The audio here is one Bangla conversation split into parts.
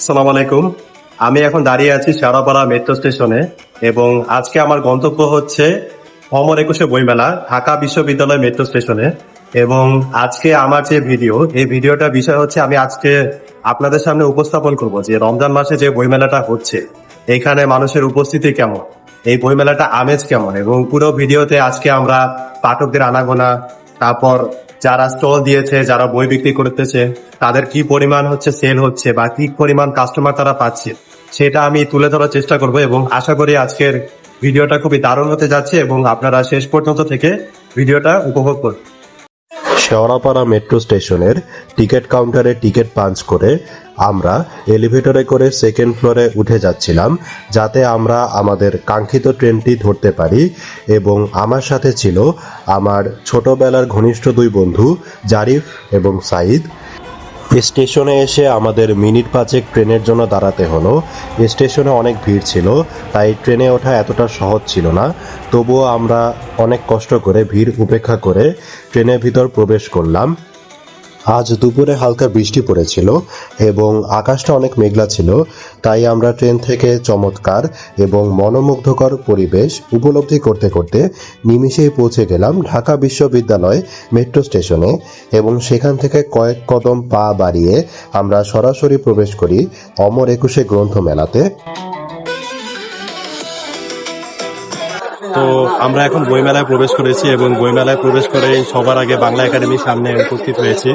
আসসালামু আলাইকুম। আমি এখন দাঁড়িয়ে আছি শেওড়াপাড়া মেট্রো স্টেশনে এবং আজকে আমার গন্তব্য হচ্ছে অমর একুশে বইমেলা ঢাকা বিশ্ববিদ্যালয় মেট্রো স্টেশনে। এবং আজকে আমার যে ভিডিও, এই ভিডিওটা বিষয় হচ্ছে আমি আজকে আপনাদের সামনে উপস্থাপন করব যে রমজান মাসে যে বইমেলাটা হচ্ছে এখানে মানুষের উপস্থিতি কেমন, এই বইমেলাটা আমেজ কেমন, এবং পুরো ভিডিওতে আজকে আমরা পাঠকদের আনাগোনা, তারপর যারা স্টল দিয়েছে, যারা বই বিক্রি করতেছে, তাদের কি পরিমাণ হচ্ছে সেল হচ্ছে বা কি পরিমাণ কাস্টমার তারা পাচ্ছে, সেটা আমি তুলে ধরার চেষ্টা করব। এবং আশা করি আজকের ভিডিওটা খুবই দারুণ হতে যাচ্ছে এবং আপনারা শেষ পর্যন্ত থেকে ভিডিওটা উপভোগ করুন। শেওড়াপাড়া মেট্রো স্টেশনের টিকিট কাউন্টারে টিকিট পাঞ্চ করে আমরা এলিভেটরে করে সেকেন্ড ফ্লোরে উঠে যাচ্ছিলাম, যাতে আমরা আমাদের কাঙ্ক্ষিত ট্রেনটি ধরতে পারি। এবং আমার সাথে ছিল আমার ছোটবেলার ঘনিষ্ঠ দুই বন্ধু জারিফ এবং সাইদ। স্টেশনে এসে আমাদের মিনিট পাঁচেক ট্রেনের জন্য দাঁড়াতে হলো। স্টেশনে অনেক ভিড় ছিল, তাই ট্রেনে ওঠা এতটা সহজ ছিল না। তবুও আমরা অনেক কষ্ট করে ভিড় উপেক্ষা করে ট্রেনের ভিতর প্রবেশ করলাম। আজ দুপুরে হালকা বৃষ্টি পড়েছিল এবং আকাশটা অনেক মেঘলা ছিল, তাই আমরা ট্রেন থেকে চমৎকার এবং মনোমুগ্ধকর পরিবেশ উপলব্ধি করতে করতে নিমিষেই পৌঁছে গেলাম ঢাকা বিশ্ববিদ্যালয় মেট্রো স্টেশনে। এবং সেখান থেকে কয়েক কদম পা বাড়িয়ে আমরা সরাসরি প্রবেশ করি অমর একুশে গ্রন্থমেলাতে। তো আমরা এখন বইমেলায় প্রবেশ করেছি এবং বইমেলায় প্রবেশ করে সবার আগে বাংলা একাডেমির সামনে উপস্থিত হয়েছি।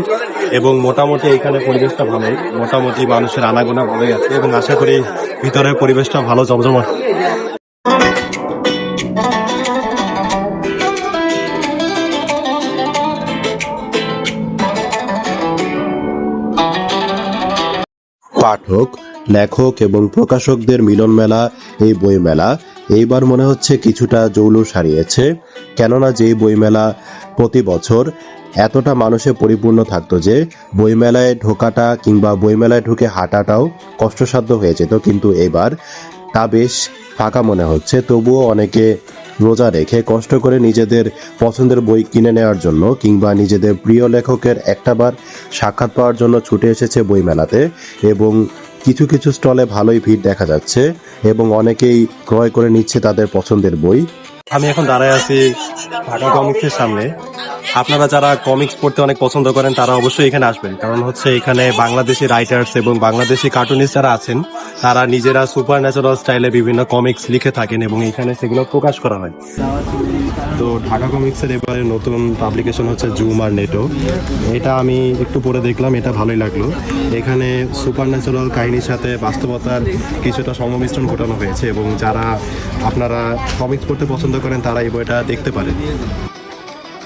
এবং মোটামুটি এখানে পরিবেশটা ভালোই, মোটামুটি মানুষের আনাগোনা ভালোই আছে এবং আশা করি ভিতরের পরিবেশটা ভালো জমজমাট। পাঠক, লেখক এবং প্রকাশকদের মিলন মেলা এই বইমেলা এইবার মনে হচ্ছে কিছুটা জৌলুস হারিয়েছে। কেননা যেই বইমেলা প্রতি বছর এতটা মানুষে পরিপূর্ণ থাকতো যে বইমেলায় ঢোকাটা কিংবা বইমেলায় ঢুকে হাঁটাটাও কষ্টসাধ্য হয়ে যেত, কিন্তু এবার তা বেশ ফাঁকা মনে হচ্ছে। তবুও অনেকে রোজা রেখে কষ্ট করে নিজেদের পছন্দের বই কিনে নেওয়ার জন্য কিংবা নিজেদের প্রিয় লেখকের একটাবার সাক্ষাৎ পাওয়ার জন্য ছুটে এসেছে বইমেলাতে। এবং কিছু কিছু স্টলে ভালোই ভিড় দেখা যাচ্ছে এবং অনেকেই ক্রয় করে নিচ্ছে তাদের পছন্দের বই। আমি এখন দাঁড়ায় আছি ঢাকা কমিক্সের সামনে। আপনারা যারা কমিক্স পড়তে অনেক পছন্দ করেন তারা অবশ্যই এখানে আসবেন, কারণ হচ্ছে এখানে বাংলাদেশি রাইটার্স এবং বাংলাদেশি কার্টুনিস্ট যারা আছেন তারা নিজেরা সুপার ন্যাচারাল স্টাইলে বিভিন্ন কমিক্স লিখে থাকেন এবং এখানে সেগুলো প্রকাশ করা হয়। তো ঢাকা কমিক্সের এবারে নতুন পাবলিকেশন হচ্ছে জুম আর নেটো। এটা আমি একটু পড়ে দেখলাম, এটা ভালোই লাগলো। এখানে সুপার ন্যাচারাল কাহিনীর সাথে বাস্তবতার কিছুটা সংমিশ্রণ ঘটানো হয়েছে এবং যারা আপনারা কমিক্স পড়তে পছন্দ করেন তারা এই বইটা দেখতে পারেন।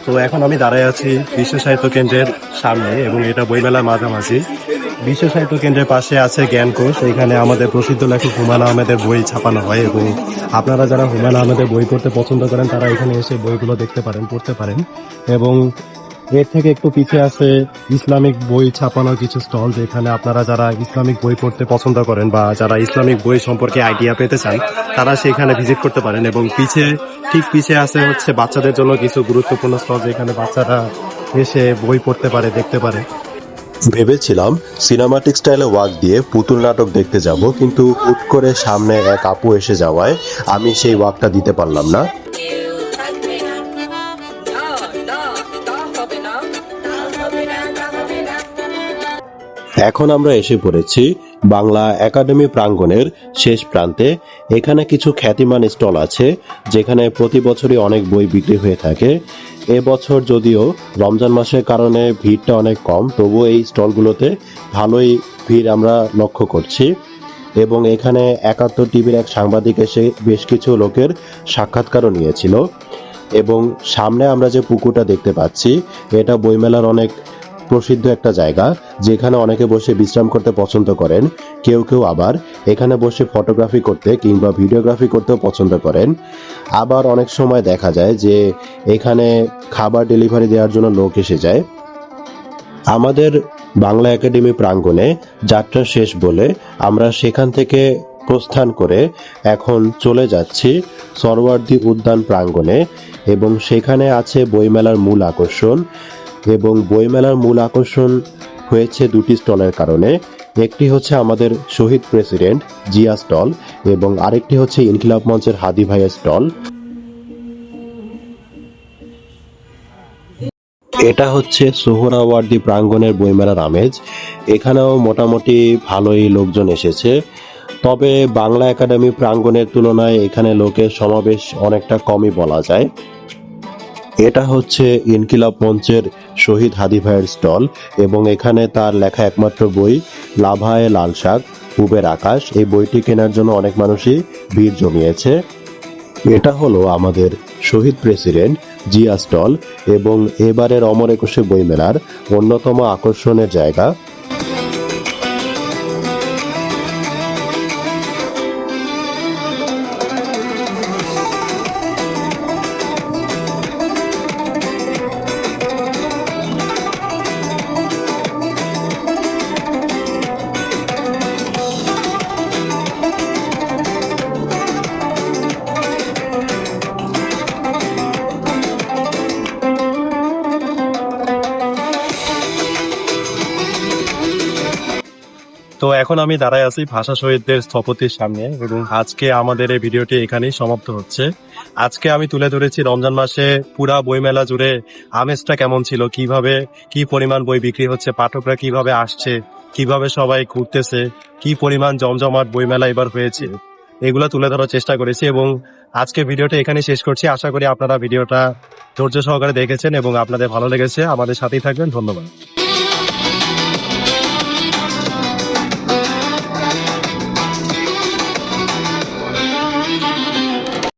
তো এখন আমি দাঁড়ায় আছি বিশ্ব সাহিত্য কেন্দ্রের সামনে এবং এটা বইমেলার মাঝামাঝি। বিশ্ব সাহিত্য কেন্দ্রের পাশে আছে জ্ঞানকোষ, এখানে আমাদের প্রসিদ্ধ লেখক হুমায়ুন আহমেদের বই ছাপানো হয় এবং আপনারা যারা হুমায়ুন আহমেদের বই পড়তে পছন্দ করেন তারা এখানে এসে বইগুলো দেখতে পারেন, পড়তে পারেন। এবং এর থেকে একটু পিছিয়ে আছে ইসলামিক বই ছাপানোর কিছু স্টল, যেখানে আপনারা যারা ইসলামিক বই পড়তে পছন্দ করেন বা যারা ইসলামিক বই সম্পর্কে আইডিয়া পেতে চান তারা সেখানে ভিজিট করতে পারেন। এবং ঠিক পিছিয়ে আছে হচ্ছে বাচ্চাদের জন্য কিছু গুরুত্বপূর্ণ স্টল, যেখানে বাচ্চারা এসে বই পড়তে পারে, দেখতে পারে। ভেবেছিলাম সিনেমাটিক স্টাইলে ওয়াক দিয়ে পুতুল নাটক দেখতে যাব, কিন্তু হুট করে সামনে এক আপু এসে যাওয়ায় আমি সেই ওয়াকটা দিতে পারলাম না। এখন আমরা এসে পড়েছি বাংলা একাডেমি প্রাঙ্গণের শেষ প্রান্তে। এখানে কিছু খ্যাতিমান স্টল আছে যেখানে প্রতি বছরই অনেক বই বিক্রি হয়ে থাকে। এবছর যদিও রমজান মাসের কারণে ভিড়টা অনেক কম, তবুও এই স্টলগুলোতে ভালোই ভিড় আমরা লক্ষ্য করছি। এবং এখানে ৭১ টিভির এক সাংবাদিক এসে বেশ কিছু লোকের সাক্ষাৎকারও নিয়েছিল। এবং সামনে আমরা যে পুকুরটা দেখতে পাচ্ছি এটা বইমেলার অনেক প্রসিদ্ধ একটা জায়গা, যেখানে অনেকে বসে বিশ্রাম করতে পছন্দ করেন। কেউ কেউ আবার এখানে বসে ফটোগ্রাফি করতে কিংবা ভিডিওগ্রাফি করতেও পছন্দ করেন। আবার অনেক সময় দেখা যায় যে এখানে খাবার ডেলিভারি দেওয়ার জন্য লোক এসে যায়। আমাদের বাংলা একাডেমি প্রাঙ্গণে যাত্রা শেষ বলে আমরা সেখান থেকে প্রস্থান করে এখন চলে যাচ্ছি সরওয়ার্দী উদ্যান প্রাঙ্গণে, এবং সেখানে আছে বইমেলার মূল আকর্ষণ। এবং বইমেলার মূল আকর্ষণ হয়েছে দুটি স্টলের কারণে। একটি হচ্ছে আমাদের শহীদ প্রেসিডেন্ট জিয়া স্টল, এবং আরেকটি হচ্ছে ইনকিলাব মঞ্চের হাদি ভাইয়ের স্টল। এটা হচ্ছে সোহরাওয়ার্দী প্রাঙ্গণের বইমেলার আমেজ। এখানেও মোটামুটি ভালোই লোকজন এসেছে, তবে বাংলা একাডেমি প্রাঙ্গণের তুলনায় এখানে লোকের সমাবেশ অনেকটা কমই বলা যায়। এটা হচ্ছে ইনকিলাব মঞ্চের শহীদ হাদি ভাইয়ের স্টল, এবং এখানে তার লেখা একমাত্র বই লাভায়ে লাল শাক পূবের আকাশ, এই বইটি কেনার জন্য অনেক মানুষই ভিড় জমিয়েছে। এটা হলো আমাদের শহীদ প্রেসিডেন্ট জিয়া স্টল, এবং এবারের অমর একুশে বইমেলার অন্যতম আকর্ষণের জায়গা। তো এখন আমি দাঁড়ায় আছি ভাষা শহীদদের স্থপতির সামনে, এবং আজকে আমাদের এই ভিডিওটি এখানেই সমাপ্ত হচ্ছে। আজকে আমি তুলে ধরেছি রমজান মাসে পুরা বইমেলা জুড়ে আমেজটা কেমন ছিল, কিভাবে কি পরিমাণ বই বিক্রি হচ্ছে, পাঠকরা কিভাবে আসছে, কিভাবে সবাই ঘুরতেছে, কি পরিমাণ জমজমাট বইমেলা এবার হয়েছে, এগুলো তুলে ধরার চেষ্টা করেছি। এবং আজকে ভিডিওটা এখানে শেষ করছি। আশা করি আপনারা ভিডিওটা ধৈর্য সহকারে দেখেছেন এবং আপনাদের ভালো লেগেছে। আমাদের সাথেই থাকবেন। ধন্যবাদ।